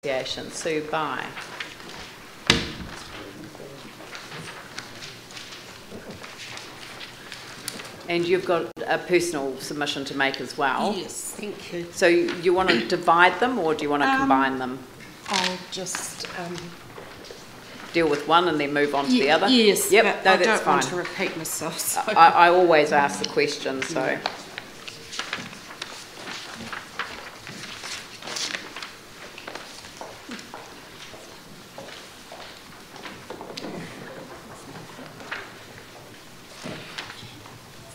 Association, Sue By. And you've got a personal submission to make as well. Yes, thank you. So you want to divide them or do you want to combine them? I'll just deal with one and then move on to the other? Yes, yep, but no, I that's don't fine. want to repeat myself. So. I always ask the question, so... Yeah.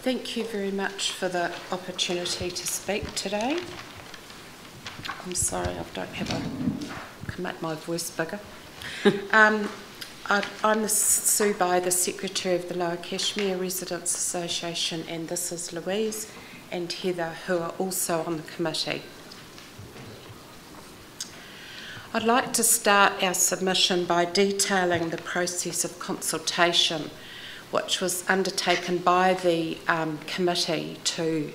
Thank you very much for the opportunity to speak today. I'm sorry, I can make my voice bigger. I'm Sue By, the Secretary of the Lower Cashmere Residents Association, and this is Louise and Heather, who are also on the committee. I'd like to start our submission by detailing the process of consultation which was undertaken by the committee to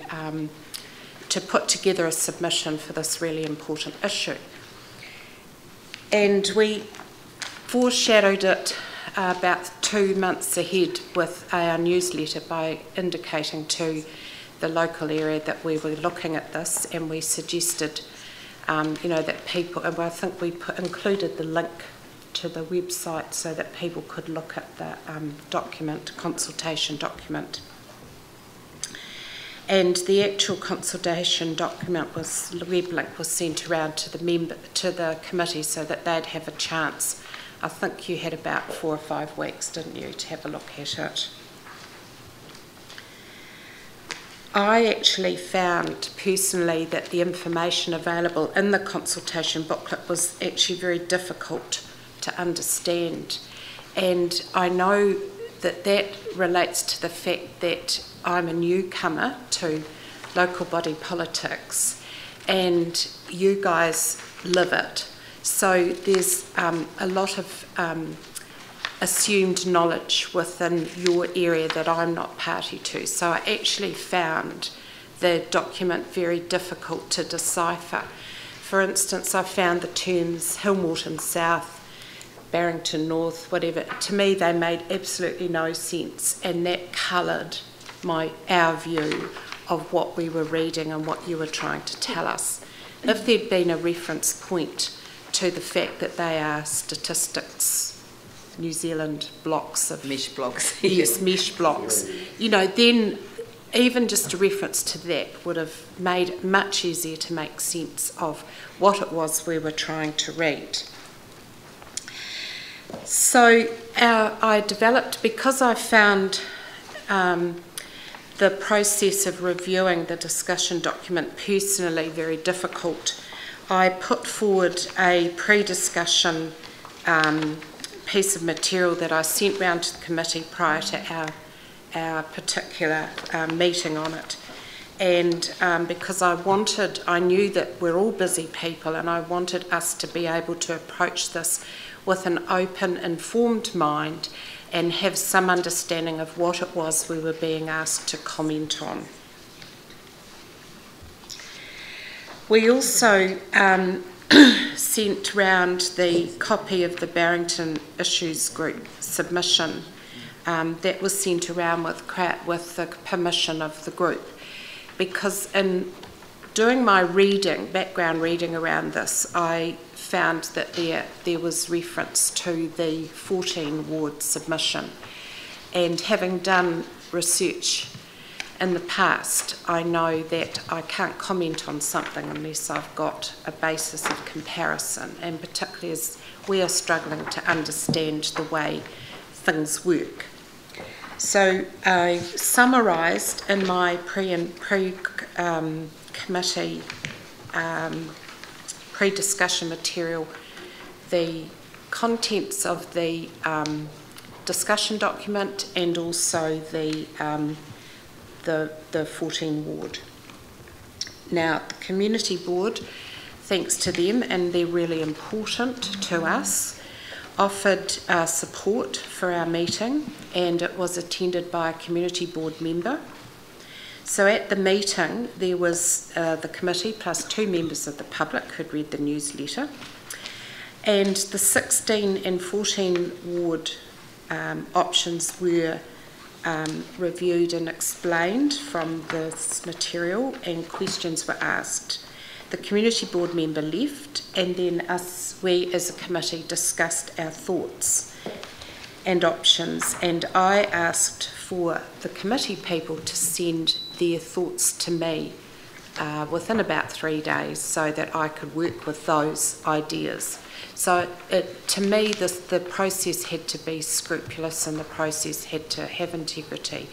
put together a submission for this really important issue. And we foreshadowed it about 2 months ahead with our newsletter by indicating to the local area that we were looking at this, and we suggested, that people, and I think we included the link to the website so that people could look at the consultation document. And the actual consultation document the web link was sent around to the committee so that they'd have a chance. I think you had about 4 or 5 weeks, didn't you, to have a look at it. I actually found personally that the information available in the consultation booklet was actually very difficult to understand, and I know that relates to the fact that I'm a newcomer to local body politics and you guys live it, so there's a lot of assumed knowledge within your area that I'm not party to, so I actually found the document very difficult to decipher. For instance, I found the terms Hillmorton South, Barrington North, whatever. To me, they made absolutely no sense, and that coloured our view of what we were reading and what you were trying to tell us. If there'd been a reference point to the fact that they are statistics, New Zealand blocks of... Mesh blocks. Yes, mesh blocks. Then even just a reference to that would have made it much easier to make sense of what it was we were trying to read. So I developed, because I found the process of reviewing the discussion document personally very difficult, I put forward a pre-discussion piece of material that I sent round to the committee prior to our particular meeting on it. And because I knew that we're all busy people, and I wanted us to be able to approach this with an open, informed mind and have some understanding of what it was we were being asked to comment on. We also sent round the copy of the Barrington Issues Group submission that was sent around with the permission of the group, because in doing my background reading around this, I found that there was reference to the 14 ward submission, and having done research in the past, I know that I can't comment on something unless I've got a basis of comparison, and particularly as we are struggling to understand the way things work. So I summarised in my pre-committee pre-discussion material the contents of the discussion document and also the 14 ward. Now, the community board, thanks to them, and they're really important to us, offered support for our meeting, and it was attended by a community board member. So at the meeting, there was the committee plus 2 members of the public who'd read the newsletter. And the 16 and 14 ward options were reviewed and explained from this material, and questions were asked. The community board member left, and then we as a committee discussed our thoughts and options, and I asked for the committee people to send their thoughts to me within about 3 days so that I could work with those ideas. So to me, the process had to be scrupulous and the process had to have integrity,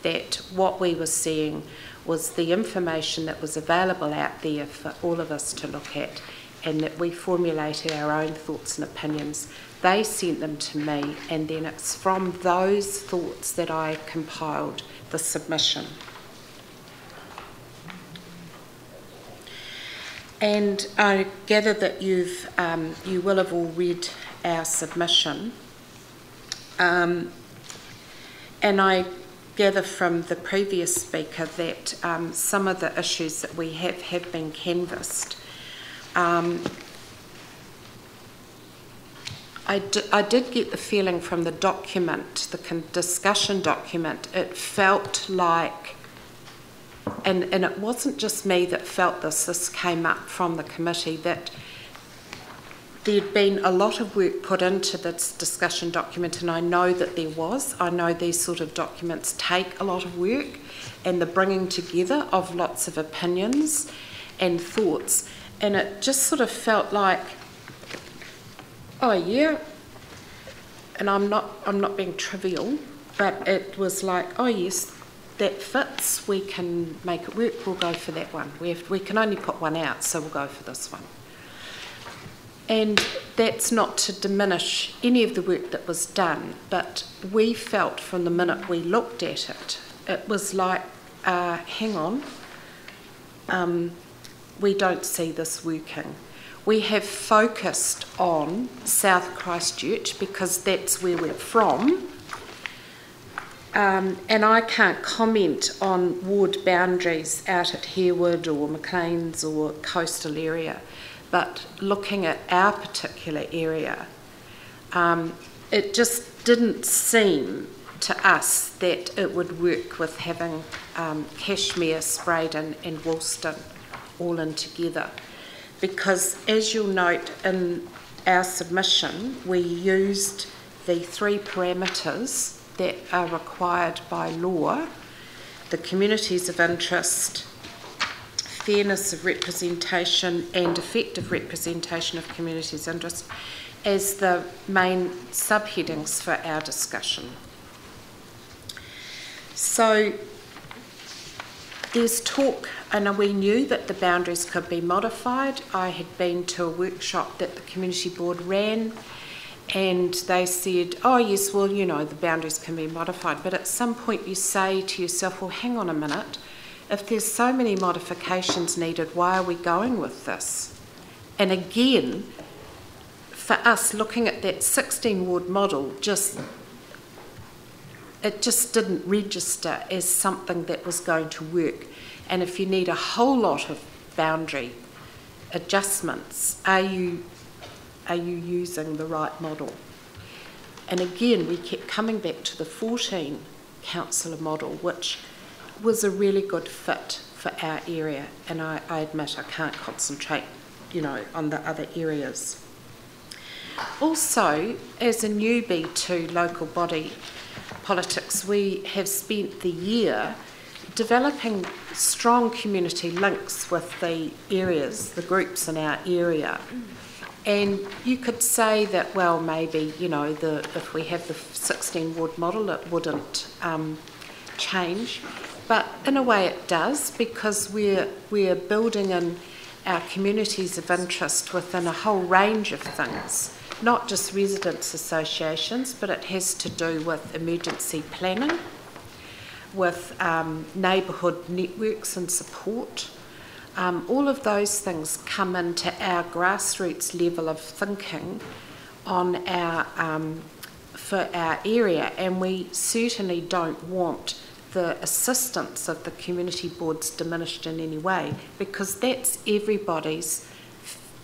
that what we were seeing was the information that was available out there for all of us to look at, and that we formulated our own thoughts and opinions. They sent them to me, and then it's from those thoughts that I compiled the submission. And I gather that you will have all read our submission, and I gather from the previous speaker that some of the issues that we have been canvassed. I did get the feeling from the document, the discussion document, it felt like, and it wasn't just me that felt this came up from the committee, that there'd been a lot of work put into this discussion document, and I know that there was. I know these sort of documents take a lot of work, and the bringing together of lots of opinions and thoughts, and it just sort of felt like, oh yeah, and I'm not being trivial, but it was like, oh yes, that fits, we can make it work, we'll go for that one. We can only put one out, so we'll go for this one. And that's not to diminish any of the work that was done, but we felt from the minute we looked at it, it was like, hang on, we don't see this working. We have focused on South Christchurch because that's where we're from, and I can't comment on ward boundaries out at Harewood or Maclean's or coastal area, but looking at our particular area, it just didn't seem to us that it would work with having Cashmere, Spraydon and Woolston all in together. Because as you'll note in our submission, we used the 3 parameters that are required by law: the communities of interest, fairness of representation and effective representation of communities of interest, as the main subheadings for our discussion. So there's talk, and we knew that the boundaries could be modified. I had been to a workshop that the community board ran, and they said, oh yes, well, you know, the boundaries can be modified. But at some point you say to yourself, well, hang on a minute, if there's so many modifications needed, why are we going with this? And again, for us, looking at that 16 ward model, it just didn't register as something that was going to work. And if you need a whole lot of boundary adjustments, are you using the right model? And again, we kept coming back to the 14 councillor model, which was a really good fit for our area. And I admit I can't concentrate, you know, on the other areas. Also, as a newbie to local body politics, we have spent the year developing strong community links with the areas, the groups in our area. And you could say that, well, maybe, you know, if we have the 16 ward model, it wouldn't change. But in a way it does, because we're building in our communities of interest within a whole range of things, not just residents' associations, but it has to do with emergency planning, with neighbourhood networks and support. All of those things come into our grassroots level of thinking on for our area, and we certainly don't want the assistance of the community boards diminished in any way, because that's everybody's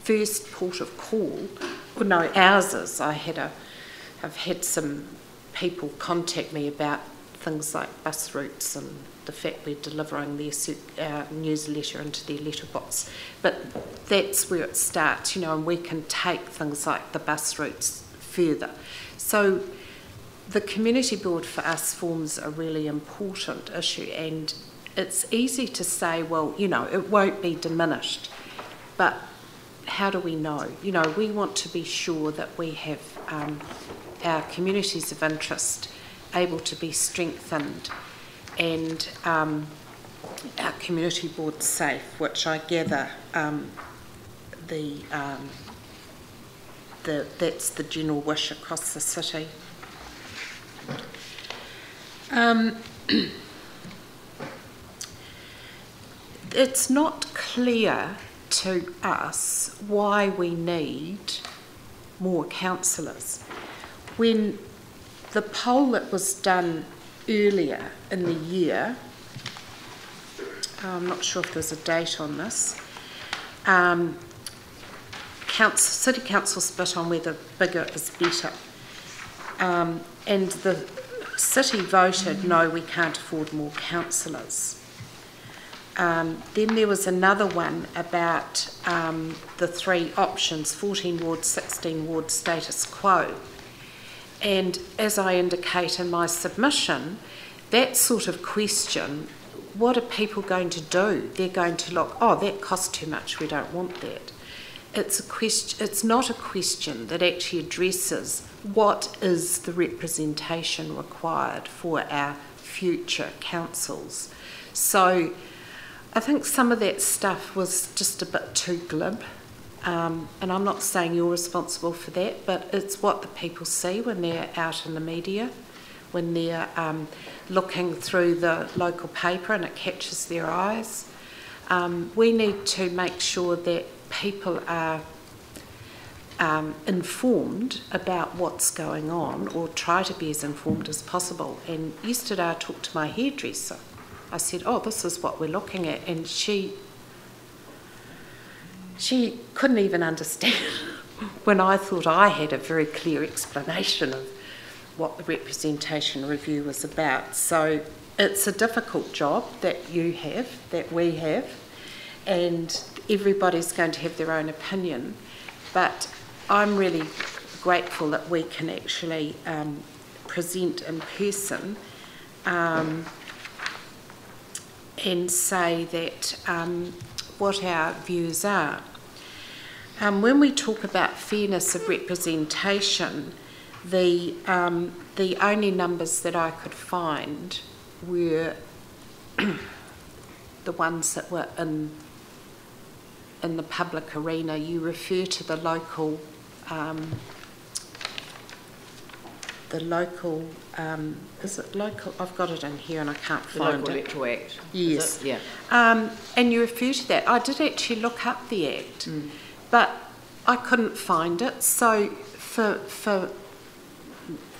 first port of call well, no, ours is. I've had some people contact me about things like bus routes and the fact we're delivering our newsletter into their letterbox. But that's where it starts, and we can take things like the bus routes further. So the community board for us forms a really important issue, and it's easy to say, well, it won't be diminished, but how do we know? We want to be sure that we have our communities of interest able to be strengthened, and our community board safe, which I gather that's the general wish across the city. It's not clear to us why we need more councillors. When the poll that was done earlier in the year, I'm not sure if there's a date on this, City Council split on whether bigger is better, and the city voted no, we can't afford more councillors. Then there was another one about the three options, 14 wards, 16 wards, status quo. And as I indicate in my submission, that sort of question, what are people going to do? They're going to look, oh, that costs too much, we don't want that. It's not a question that actually addresses what is the representation required for our future councils. So I think some of that stuff was just a bit too glib, and I'm not saying you're responsible for that, but it's what the people see when they're out in the media, when they're looking through the local paper and it catches their eyes. We need to make sure that people are informed about what's going on, or try to be as informed as possible. And yesterday I talked to my hairdresser. I said, oh, this is what we're looking at, and she couldn't even understand when I thought I had a very clear explanation of what the representation review was about. So it's a difficult job that you have, that we have, and everybody's going to have their own opinion, but I'm really grateful that we can actually present in person and say that what our views are. When we talk about fairness of representation, the only numbers that I could find were the ones that were in the public arena. You refer to the local is it local? I've got it in here and I can't find it. The Local Electoral Act. Yes. Yeah. And you refer to that. I did actually look up the Act, but I couldn't find it. So for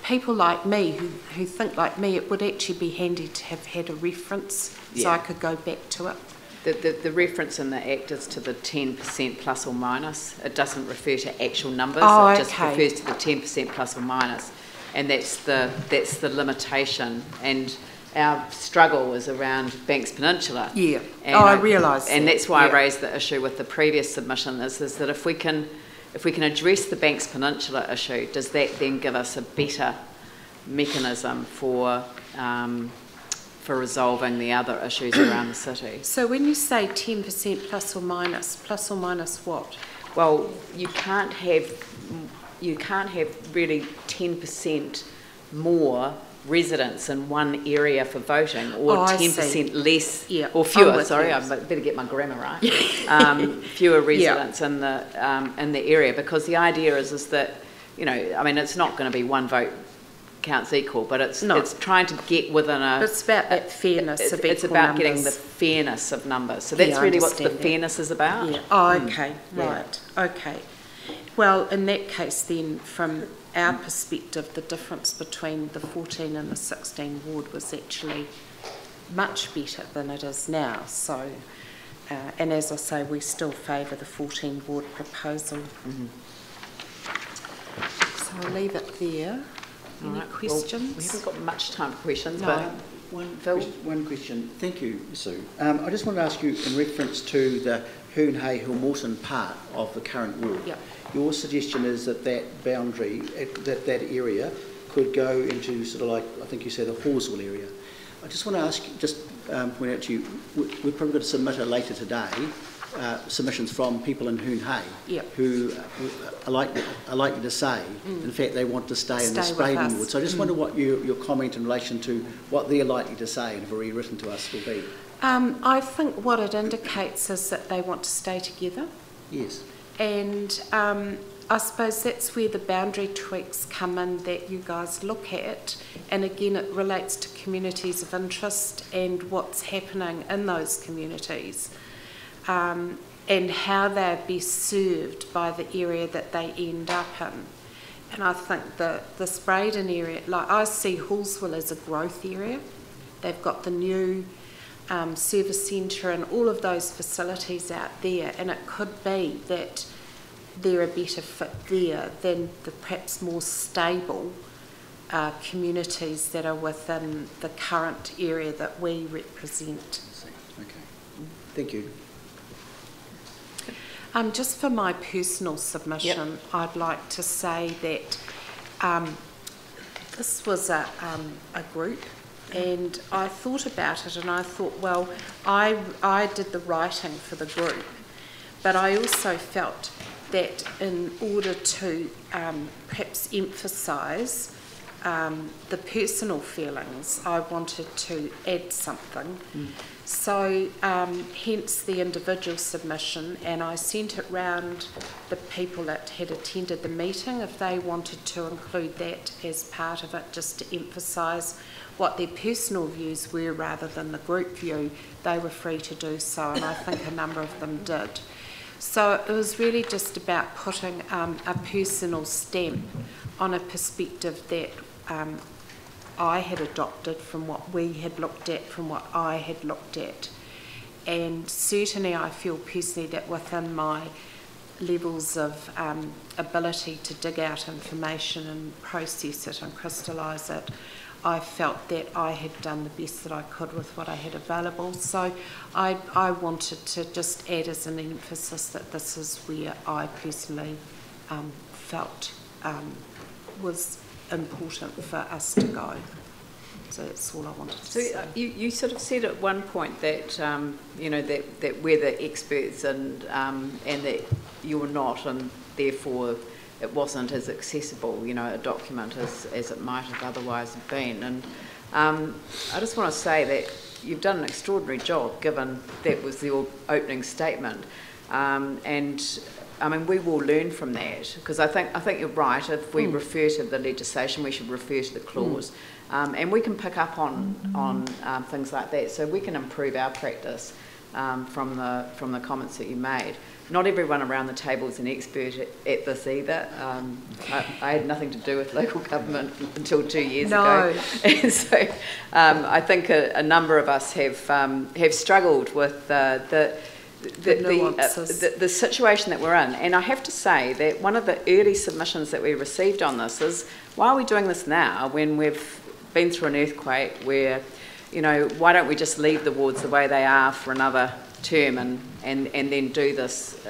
people like me who think like me, it would actually be handy to have had a reference so I could go back to it. The reference in the Act is to the 10% plus or minus. It doesn't refer to actual numbers. Oh, it just okay. refers to the 10% plus or minus, and that's the limitation. And our struggle is around Banks Peninsula. Yeah. And I realise that. And that's why I raised the issue with the previous submission. Is that if we can address the Banks Peninsula issue, does that then give us a better mechanism for resolving the other issues around the city? So when you say 10% plus or minus what? Well, you can't have really 10% more residents in one area for voting, or 10% less, or fewer. Sorry, I better get my grammar right. Fewer residents in the area, because the idea is that, it's not going to be one vote counts equal, but it's trying to get within a... It's about that fairness of equal It's about numbers. Getting the fairness of numbers. So that's really what the fairness is about. Yeah. Oh, okay. Right. Okay. Well, in that case then, from our perspective, the difference between the 14 and the 16 ward was actually much better than it is now. So, and as I say, we still favour the 14 ward proposal. I'll leave it there. Any questions? Well, we haven't got much time for questions, no. but One question. Thank you, Sue. I just want to ask you in reference to the Hoon-Hay-Hillmorton part of the current ward. Yep. Your suggestion is that that boundary, that area, could go into sort of like, I think you said, the Horswell area. I just want to ask, point out to you, we're probably going to submit later today submissions from people in Hoon-Hay who are likely to say, in fact, they want to stay in the Spraden ward. So I just wonder what your comment in relation to what they're likely to say and have already written to us will be. I think what it indicates is that they want to stay together. Yes. And I suppose that's where the boundary tweaks come in that you guys look at. And again, it relates to communities of interest and what's happening in those communities. And how they're best served by the area that they end up in. And I think the Spraden area, like I see Horswell as a growth area. They've got the new service centre and all of those facilities out there, and it could be that they're a better fit there than the perhaps more stable communities that are within the current area that we represent. Okay, thank you. Just for my personal submission, I'd like to say that this was a group, and I thought about it and I thought, well, I did the writing for the group, but I also felt that in order to perhaps emphasise the personal feelings, I wanted to add something. So hence the individual submission, and I sent it round the people that had attended the meeting if they wanted to include that as part of it, just to emphasise what their personal views were rather than the group view. They were free to do so, and I think a number of them did. So it was really just about putting a personal stamp on a perspective that I had adopted from what we had looked at, from what I had looked at. And certainly I feel personally that within my levels of ability to dig out information and process it and crystallise it, I felt that I had done the best that I could with what I had available. So I wanted to just add as an emphasis that this is where I personally felt was important for us to go. So that's all I wanted to say. So you sort of said at one point that you know that we're the experts and that you're not, and therefore it wasn't as accessible, you know, a document as it might have otherwise been. And I just want to say that you've done an extraordinary job, given that was your opening statement, and I mean, we will learn from that, because I think you're right. If we refer to the legislation, we should refer to the clause, and we can pick up on things like that, so we can improve our practice from the comments that you made. Not everyone around the table is an expert at this either. I had nothing to do with local government until 2 years ago, and so I think a number of us have struggled with the situation that we're in. And I have to say that one of the early submissions that we received on this is, why are we doing this now when we've been through an earthquake where, you know, why don't we just leave the wards the way they are for another term and then do this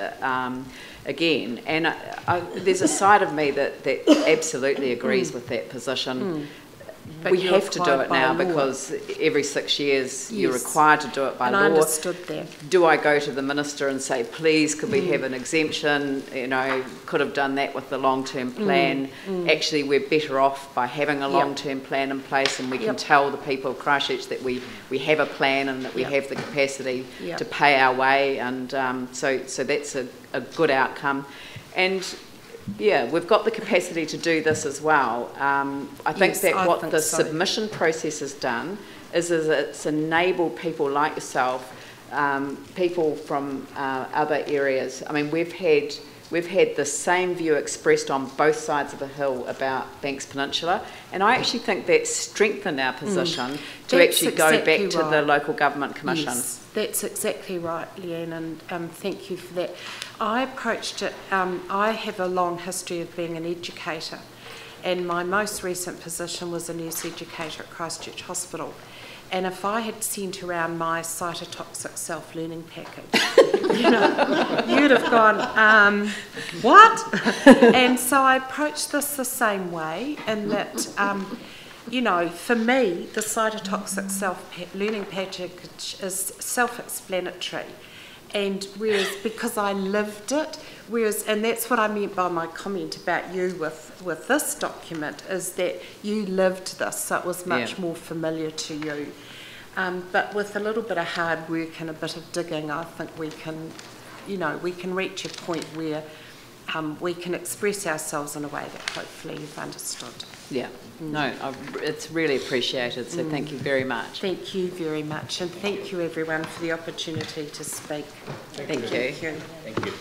again? And there's a side of me that absolutely agrees with that position. But we have to do it now because every 6 years you're required to do it by law. I understood that. Do I go to the minister and say, please, could we have an exemption? You know, could have done that with the long-term plan. Actually, we're better off by having a long-term plan in place, and we can tell the people of Christchurch that we have a plan and that we have the capacity to pay our way. And so that's a good outcome. And yeah, we've got the capacity to do this as well. I think what the submission process has done is it's enabled people like yourself, people from other areas. I mean, we've we've had the same view expressed on both sides of the hill about Banks Peninsula, and I actually think that strengthened our position to actually go back to the Local Government Commission. Yes, that's exactly right, Leanne, and thank you for that. I approached it, I have a long history of being an educator, and my most recent position was a nurse educator at Christchurch Hospital. And if I had sent around my cytotoxic self-learning package, you'd have gone, what? And so I approached this the same way, in that, for me, the cytotoxic self-learning package is self-explanatory. And whereas, because I lived it, and that's what I meant by my comment about you with this document, is that you lived this, so it was much more familiar to you. But with a little bit of hard work and a bit of digging, I think we can reach a point where we can express ourselves in a way that hopefully you've understood. Yeah, no, it's really appreciated, so thank you very much. Thank you very much, and thank you everyone for the opportunity to speak. Thank you. Thank you.